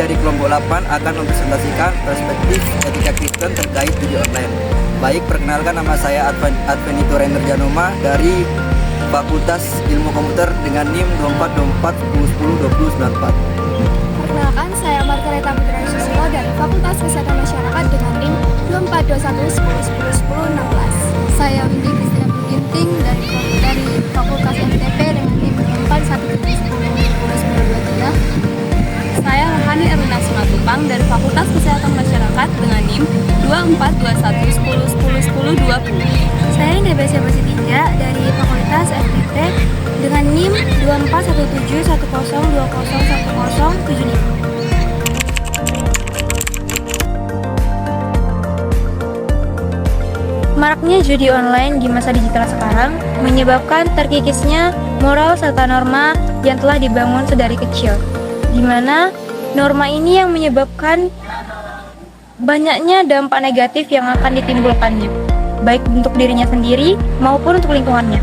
dari kelompok 8 akan mempresentasikan perspektif etika Kristen terkait judi online. Baik, perkenalkan, nama saya Advenito Rainer Janoma dari Fakultas Ilmu Komputer dengan NIM 2424 1010 2094. Perkenalkan, saya Margareta Putra Susilo dari Fakultas Kesehatan Masyarakat dengan NIM 2421 1010 16. Saya Windy Kristina Ginting dari Fakultas MTP dengan NIM 241710 1023. Saya Rohani Eruna Simatupang dari Fakultas Kesehatan Masyarakat dengan NIM 2421 1010 1020. Saya Nebesya Basitiga dari Fakultas FPT dengan NIM 2417 1020 1075. Maraknya judi online di masa digital sekarang menyebabkan terkikisnya moral serta norma yang telah dibangun sedari kecil, di mana norma ini yang menyebabkan banyaknya dampak negatif yang akan ditimbulkannya, baik untuk dirinya sendiri maupun untuk lingkungannya.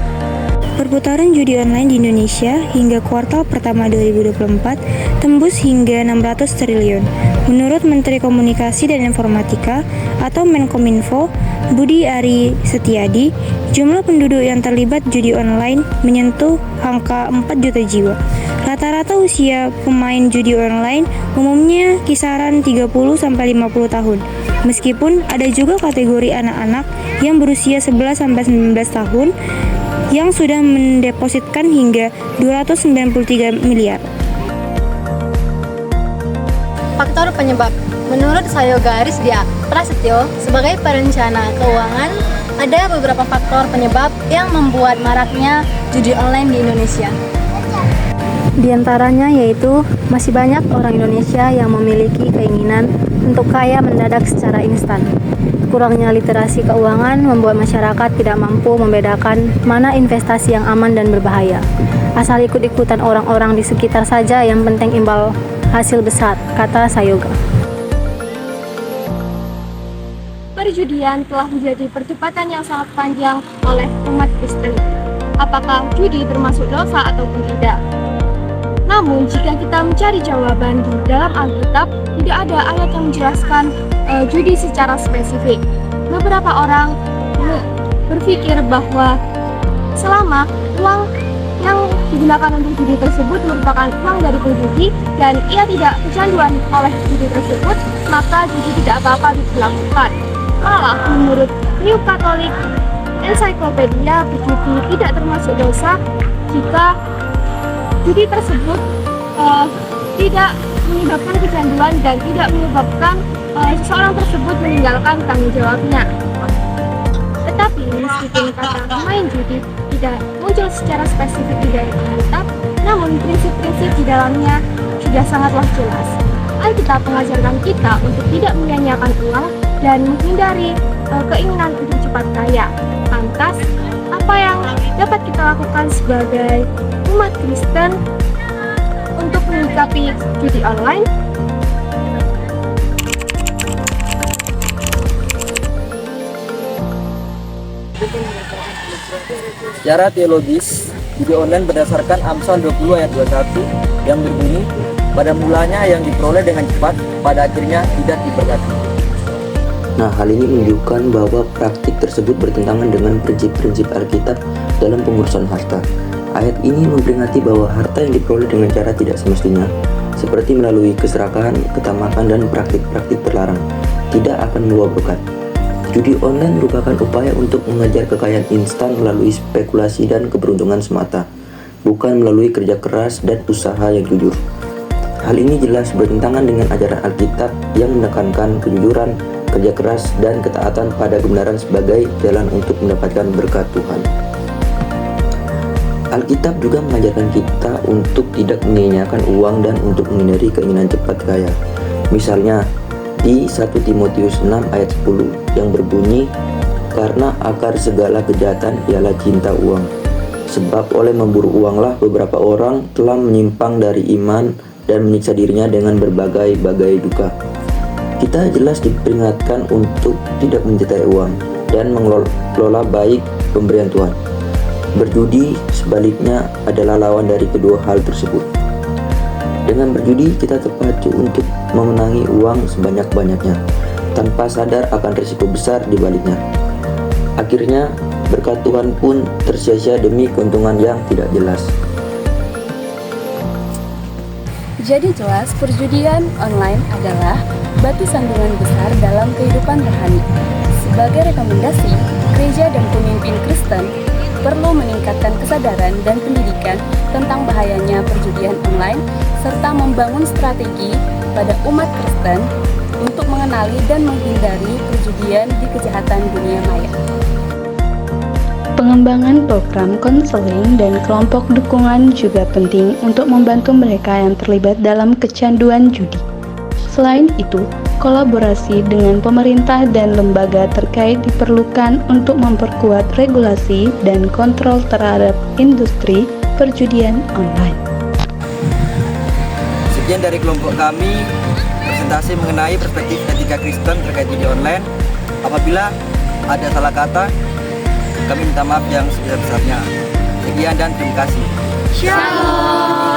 Perputaran judi online di Indonesia hingga kuartal pertama 2024 tembus hingga 600 triliun. Menurut Menteri Komunikasi dan Informatika atau Menkominfo, Budi Ari Setiadi, jumlah penduduk yang terlibat judi online menyentuh angka 4 juta jiwa. Rata-rata usia pemain judi online umumnya kisaran 30-50 tahun. Meskipun ada juga kategori anak-anak yang berusia 11-19 tahun yang sudah mendepositkan hingga 293 miliar. Faktor penyebab. Menurut Sayoga Rizdia Prasetyo sebagai perencana keuangan, ada beberapa faktor penyebab yang membuat maraknya judi online di Indonesia. Di antaranya yaitu masih banyak orang Indonesia yang memiliki keinginan untuk kaya mendadak secara instan. Kurangnya literasi keuangan membuat masyarakat tidak mampu membedakan mana investasi yang aman dan berbahaya. Asal ikut-ikutan orang-orang di sekitar saja, yang penting imbal hasil besar, kata Sayoga. Perjudian telah menjadi perdebatan yang sangat panjang oleh umat Kristen. Apakah judi termasuk dosa ataupun tidak? Namun, jika kita mencari jawaban di dalam Alkitab, tidak ada ayat yang menjelaskan judi secara spesifik. Beberapa orang berpikir bahwa selama uang yang digunakan untuk judi tersebut merupakan uang dari penjudi dan ia tidak kecanduan oleh judi tersebut, maka judi tidak apa-apa dilakukan. Malah, menurut New Catholic Encyclopedia, judi tidak termasuk dosa jika judi tersebut tidak menyebabkan kecanduan dan tidak menyebabkan seseorang tersebut meninggalkan tanggung jawabnya. Tetapi meskipun kata main judi tidak muncul secara spesifik di dalam Alkitab, namun prinsip-prinsip di dalamnya sudah sangatlah jelas. Alkitab mengajarkan kita untuk tidak menyia-nyiakan uang dan menghindari keinginan untuk cepat kaya. Lantas, apa yang dapat kita lakukan sebagai umat Kristen untuk menyikapi judi online? Secara teologis, judi online berdasarkan Amsal 20 ayat 21 yang berbunyi, pada mulanya yang diperoleh dengan cepat, pada akhirnya tidak diberkati. Nah, hal ini menunjukkan bahwa praktik tersebut bertentangan dengan prinsip-prinsip Alkitab dalam pengurusan harta. Ayat ini memperingati bahwa harta yang diperoleh dengan cara tidak semestinya, seperti melalui keserakahan, ketamakan, dan praktik-praktik terlarang, tidak akan membawa berkat. Judi online merupakan upaya untuk mengejar kekayaan instan melalui spekulasi dan keberuntungan semata, bukan melalui kerja keras dan usaha yang jujur. Hal ini jelas bertentangan dengan ajaran Alkitab yang menekankan kejujuran, kerja keras, dan ketaatan pada kebenaran sebagai jalan untuk mendapatkan berkat Tuhan. Alkitab juga mengajarkan kita untuk tidak menyia-nyiakan uang dan untuk menghindari keinginan cepat kaya. Misalnya, di 1 Timotius 6 ayat 10 yang berbunyi, karena akar segala kejahatan ialah cinta uang. Sebab oleh memburu uanglah beberapa orang telah menyimpang dari iman dan menyiksa dirinya dengan berbagai-bagai duka. Kita jelas diperingatkan untuk tidak mencintai uang dan mengelola baik pemberian Tuhan. Berjudi sebaliknya adalah lawan dari kedua hal tersebut. Dengan berjudi, kita terpacu untuk memenangi uang sebanyak-banyaknya, tanpa sadar akan risiko besar di baliknya. Akhirnya, berkat Tuhan pun tersia-sia demi keuntungan yang tidak jelas. Jadi jelas, perjudian online adalah batu sandungan besar dalam kehidupan rohani. Sebagai rekomendasi, gereja dan pemimpin Kristen perlu meningkatkan kesadaran dan pendidikan tentang bahayanya perjudian online serta membangun strategi pada umat Kristen untuk mengenali dan menghindari perjudian di kejahatan dunia maya. Pengembangan program konseling dan kelompok dukungan juga penting untuk membantu mereka yang terlibat dalam kecanduan judi. Selain itu, kolaborasi dengan pemerintah dan lembaga terkait diperlukan untuk memperkuat regulasi dan kontrol terhadap industri perjudian online. Sekian dari kelompok kami, presentasi mengenai perspektif etika Kristen terkait judi online. Apabila ada salah kata, kami minta maaf yang sebesar-besarnya. Sekian dan terima kasih. Shalom.